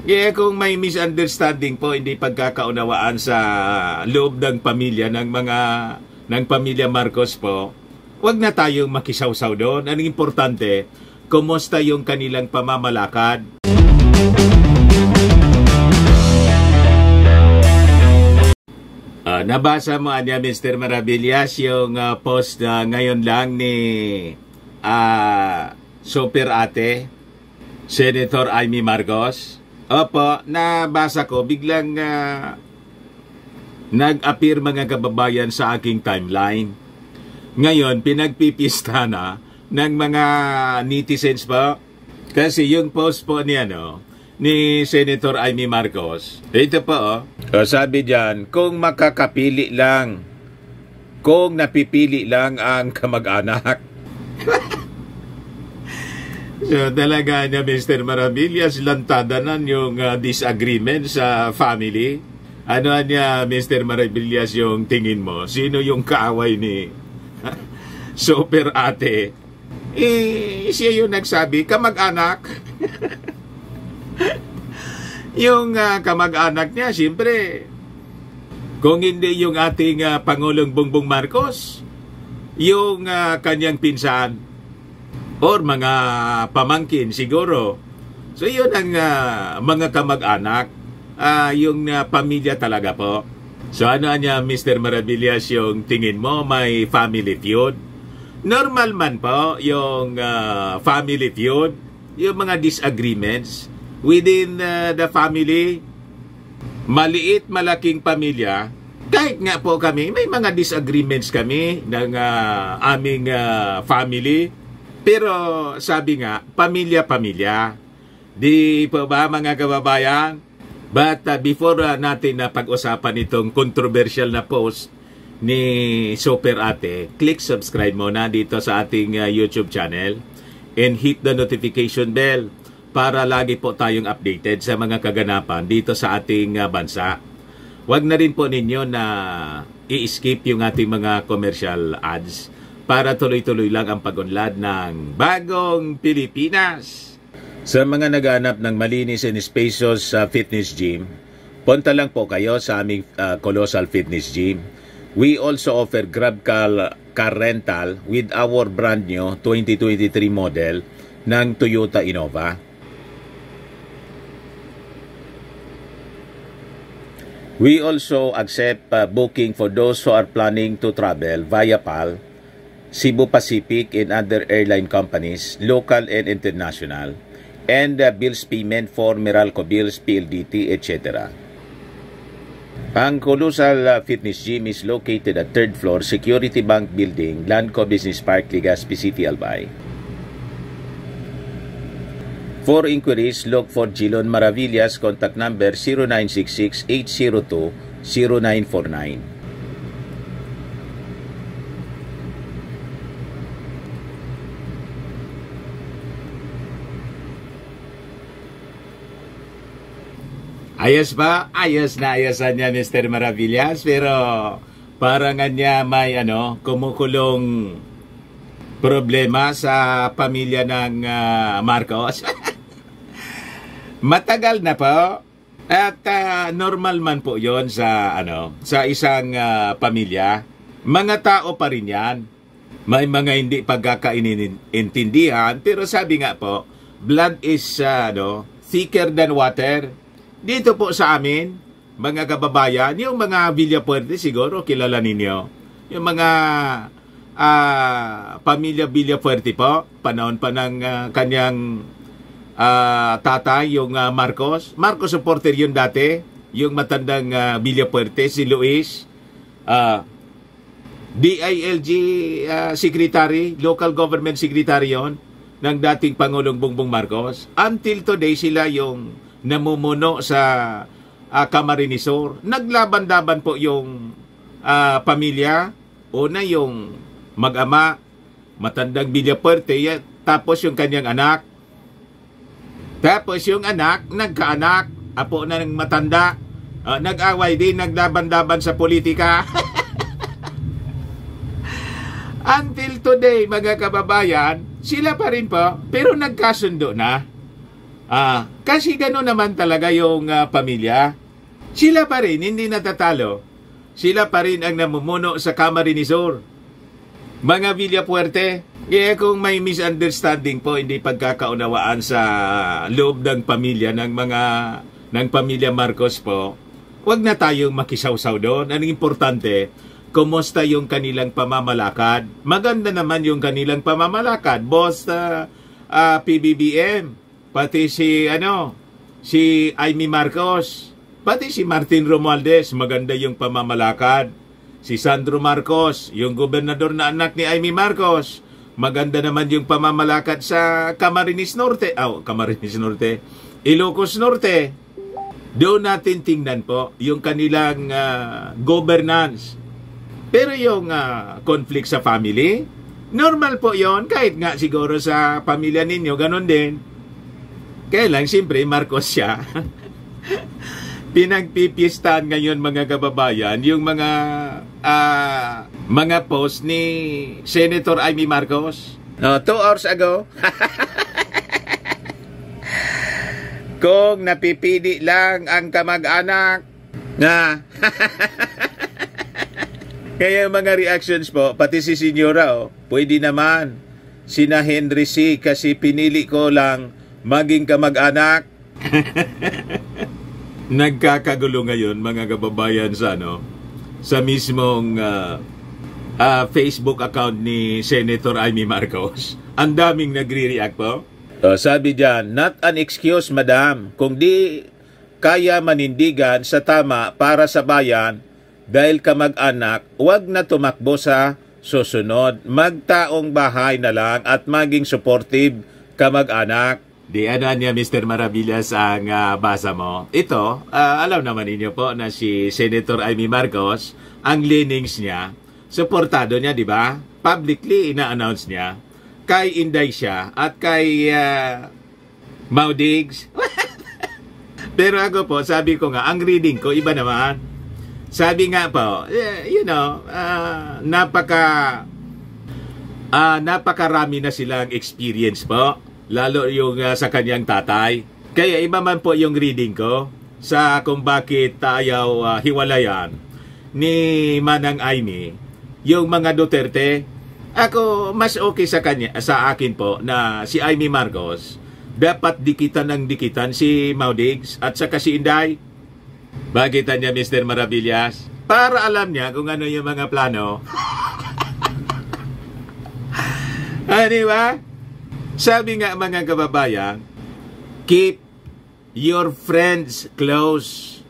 Kaya kung may misunderstanding po, hindi pagkakaunawaan sa loob ng pamilya ng pamilya Marcos po, wag na tayong makisawsaw doon. Ang importante, kumusta yung kanilang pamamalakad. Nabasa mo niya, Mr. Maravillas, yung post na ngayon lang ni Super Ate, Senator Amy Marcos. Opo, nabasa ko, biglang nag-appear mga kababayan sa aking timeline. Ngayon, pinagpipista na ng mga netizens po. Kasi yung post po ni Senator Amy Marcos, ito po sabi diyan, kung napipili lang ang kamag-anak. So talaga niya, Mr. Maravillas, lantadanan yung disagreement sa family. Ano niya, Mr. Maravillas, yung tingin mo? Sino yung kaaway ni Super Ate? Siya yung nagsabi, kamag-anak. Yung kamag-anak niya, siyempre, kung hindi yung ating Pangulong Bongbong Marcos, yung kanyang pinsan, or mga pamangkin siguro. So yun ang mga kamag-anak, yung pamilya talaga po. So ano niya, Mr. Maravillas, yung tingin mo may family feud? Normal man po yung family feud, yung mga disagreements within the family, maliit, malaking pamilya. Kahit nga po kami, may mga disagreements kami ng aming family. Pero sabi nga, pamilya-pamilya. Di po ba mga kababayan? But before natin na pag-usapan itong controversial na post ni Super Ate, click subscribe muna dito sa ating YouTube channel and hit the notification bell para lagi po tayong updated sa mga kaganapan dito sa ating bansa. Huwag na rin po ninyo na i-skip yung ating mga commercial ads para tuloy-tuloy lang ang pag-unlad ng bagong Pilipinas. Sa mga naghahanap ng malinis and spacious fitness gym, punta lang po kayo sa aming Colossal Fitness Gym. We also offer Grab car rental with our brand new 2023 model ng Toyota Innova. We also accept booking for those who are planning to travel via PAL, Cebu Pacific and other airline companies, local and international, and bills payment for Meralco Bills, PLDT, etc. Ang Colossal Fitness Gym is located at 3rd floor, Security Bank Building, Landco Business Park, Legazpi City, Albay. For inquiries, look for Jilon Maravillas, contact number 0966-802-0949. Ayos ba? Ayos na ayosan niya, Mr. Maravillas, pero parang niya may kumukulong problema sa pamilya ng Marcos. Matagal na po at normal man po 'yon sa isang pamilya. Mga tao pa rin 'yan. May mga hindi pagkakaintindihan, pero sabi nga po, blood is thicker than water. Dito po sa amin, mga kababayan, yung mga Villapuerte siguro kilala ninyo. Yung mga pamilya Villafuerte po, panahon pa ng kanyang tatay, yung Marcos supporter yun dati, yung matandang Villafuerte, si Luis, DILG secretary, local government secretary yon ng dating Pangulong Bongbong Marcos. Until today, sila yung namumuno sa Camarines Sur. Naglaban-laban po yung pamilya. Una yung mag-ama, matandang Villafuerte, tapos yung kanyang anak. Tapos yung anak, nagkaanak, apo na ng matanda, nag-away din, naglaban-laban sa politika. Until today, mga kababayan, sila pa rin po, pero nagkasundo na. Kasi gano'n naman talaga yung pamilya. Sila pa rin, hindi natatalo. Sila pa rin ang namumuno sa Camarines Sur. Mga Villapuerte, kung may misunderstanding po, hindi pagkakaunawaan sa loob ng pamilya ng pamilya Marcos po, huwag na tayong makisawsaw doon. Ang importante, kumusta yung kanilang pamamalakad? Maganda naman yung kanilang pamamalakad. Boss PBBM, pati si Amy Marcos, pati si Martin Romualdez, maganda yung pamamalakad. Si Sandro Marcos, yung gobernador na anak ni Amy Marcos, maganda naman yung pamamalakad sa Camarines Norte. Ilocos Norte. Doon natin tingnan po yung kanilang governance. Pero yung conflict sa family, normal po yon, kahit nga siguro sa pamilya ninyo, ganun din. Kaya lang, siyempre, Marcos siya. Pinagpipistahan ngayon mga kababayan yung mga post ni Senator Amy Marcos 2 hours ago. Kung napipili lang ang kamag-anak na kaya mga reactions po, pati si Senyora, pwede naman sina Henry C. kasi pinili ko lang maging kamag-anak. Nagkakagulo ngayon mga kababayan sa mismong Facebook account ni Senator Amy Marcos. Ang daming nagre-react po. Sabi diyan, not an excuse madam, kung di kaya manindigan sa tama para sa bayan dahil kamag-anak, wag na tumakbo sa susunod. Magtaong bahay na lang at maging supportive kamag-anak. Di niya Mr. Maravillas ang basa mo. Ito, alam naman ninyo po na si Senator Amy Marcos, ang leanings niya, suportado niya, di ba? Publicly ina-announce niya kay Inday siya at kay Maudigs. Pero ako po, sabi ko nga, ang reading ko, iba naman. Sabi nga po, napakarami na silang experience po. Lalo yung sa kanyang tatay. Kaya iba man po yung reading ko sa kung bakit ayaw hiwalayan ni Manang Amy yung mga Duterte. Ako, mas okay sa akin po na si Amy Marcos dapat dikitan si Maudigs at saka si Inday. Bakit niya Mr. Maravillas? Para alam niya kung ano yung mga plano. Di ba? Sabi nga mga kababayan, keep your friends close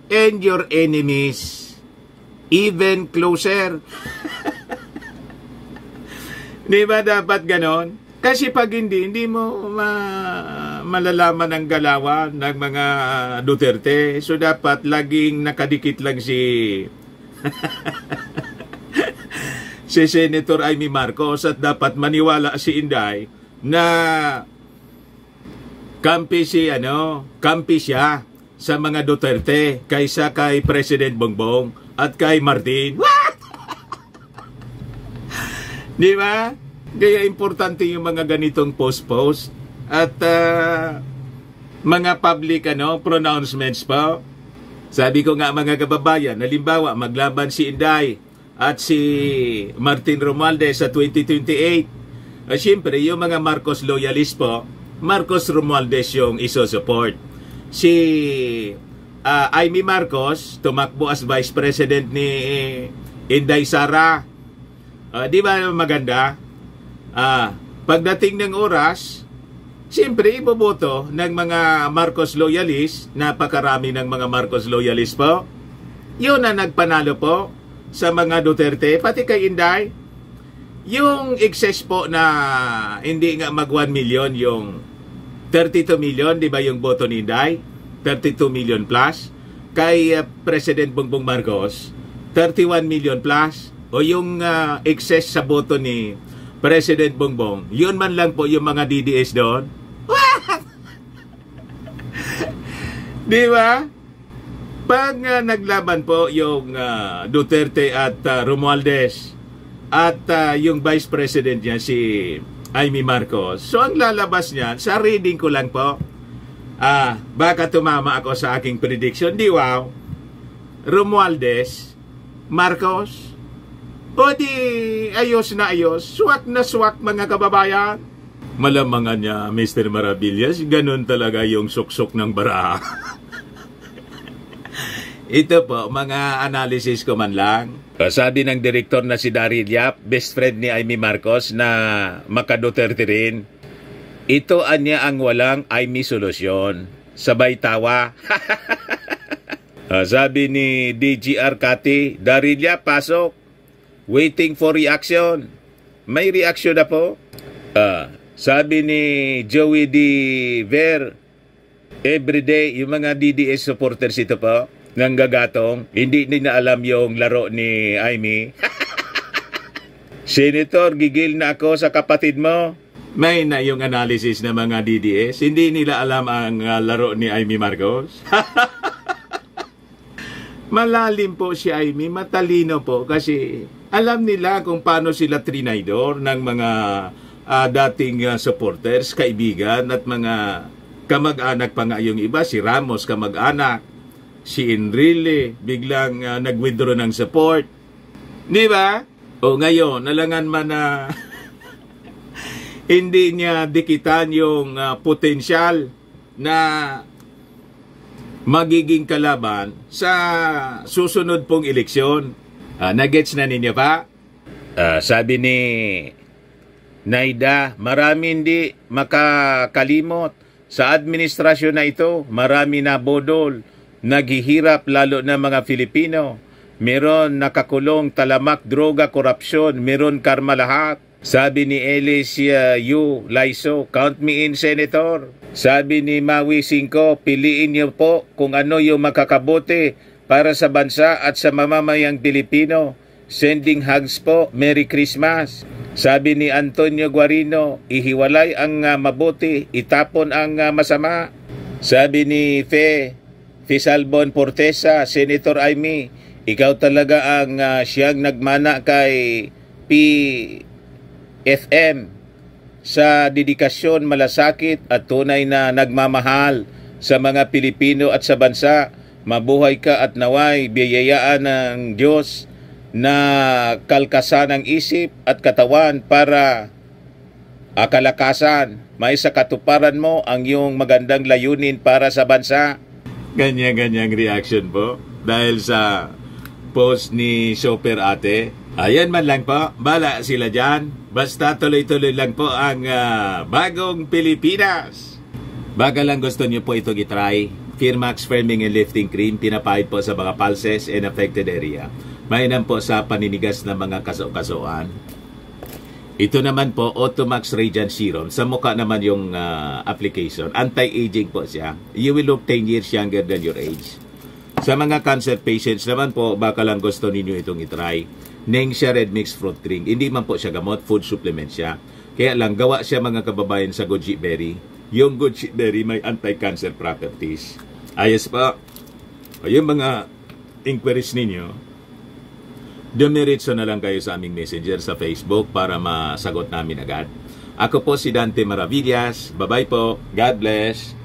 and your enemies even closer. Di ba dapat ganon? Kasi pag hindi mo malalaman ang galawan ng mga Duterte. So dapat laging nakadikit lang si Senator Amy Marcos at dapat maniwala si Inday na kampi siya sa mga Duterte kaysa kay President Bongbong at kay Martin. What? Di ba? Kaya importante yung mga ganitong post at mga public pronouncements po. Sabi ko nga mga kababayan, halimbawa maglaban si Inday at si Martin Romualdez sa 2028. Siyempre, yung mga Marcos loyalist po, Marcos Romualdez yung iso-support. Si Amy Marcos, tumakbo as Vice President ni Inday Sara. Di ba maganda? Pagdating ng oras, siyempre, iboboto ng mga Marcos loyalist, napakarami ng mga Marcos loyalist po. Yun na nagpanalo po sa mga Duterte, pati kay Inday. Yung excess po na hindi nga mag 1 million, yung 32 million, di ba yung boto ni Inday? 32 million plus. Kay President Bongbong Marcos, 31 million plus. O yung excess sa boto ni President Bongbong, yun man lang po yung mga DDS doon. Di ba? Pag naglaban po yung Duterte at Romualdez at yung Vice President niya si Amy Marcos, so ang lalabas niya, sa reading ko lang po, baka tumama ako sa aking prediction. Di wow. Romualdez, Marcos, o di ayos na ayos, swak na swak mga kababayan. Malamangan niya, Mr. Maravillas, ganun talaga yung suksok ng baraha. Ito po, mga analysis ko man lang. Sabi ng direktor na si Daryl Yap, best friend ni Amy Marcos na maka-Duterte rin, ito anya ang walang Amy solusyon. Sabay tawa. Sabi ni DGR Kati, Daryl Yap, pasok. Waiting for reaction. May reaction na po. Sabi ni Joey D. Ver, everyday, yung mga DDS supporters ito po, ng gagatong, hindi nila alam yung laro ni Amy. Senator, gigil na ako sa kapatid mo. May na yung analysis ng mga DDS. Hindi nila alam ang laro ni Amy Marcos. Malalim po si Amy, matalino po kasi alam nila kung paano sila trinaydor ng mga dating supporters, kaibigan at mga kamag-anak pa nga yung iba. Si Ramos kamag-anak, si Enrile biglang nag-withdraw ng support. Di ba? O ngayon, nalangan man na hindi niya dikitan yung potensyal na magiging kalaban sa susunod pong eleksyon. Nagets na ninyo pa? Sabi ni Naida, marami hindi makakalimot. Sa administrasyon na ito, marami na bodol. Naghihirap lalo na mga Filipino. Meron nakakulong, talamak, droga, korupsyon. Meron karma lahat. Sabi ni Alicia Yu Laiso, count me in, Senator. Sabi ni Maui Cinco, piliin niyo po kung ano yung makakabuti para sa bansa at sa mamamayang Pilipino. Sending hugs po, Merry Christmas. Sabi ni Antonio Guarino, ihiwalay ang mabuti, itapon ang masama. Sabi ni Fisalbon Portesa, Senator Amy, ikaw talaga ang siyang nagmana kay PFM sa dedikasyon, malasakit at tunay na nagmamahal sa mga Pilipino at sa bansa. Mabuhay ka at naway biyayaan ng Diyos na kalkasan ng isip at katawan para kalakasan. May sa katuparan mo ang iyong magandang layunin para sa bansa. Ganyan-ganyang reaction po dahil sa post ni Super Ate. Ayan man lang po, bala sila dyan. Basta tuloy-tuloy lang po ang bagong Pilipinas. Baka lang gusto niyo po itong itry. Firmax Firming and Lifting Cream, pinapahid po sa mga pulses and affected area. Mainam po sa paninigas ng mga kaso-kasoan. Ito naman po, Automax Radiant Serum. Sa mukha naman yung application. Anti-aging po siya. You will look 10 years younger than your age. Sa mga cancer patients naman po, baka lang gusto ninyo itong itry. Nengxia Red Mix Fruit Drink. Hindi man po siya gamot, food supplement siya. Kaya lang, gawa siya mga kababayan sa goji berry. Yung goji berry may anti-cancer properties. Ayos po. O yung mga inquiries ninyo, dumiritso na lang kayo sa aming messenger sa Facebook para masagot namin agad. Ako po si Dante Maravillas. Bye-bye po. God bless.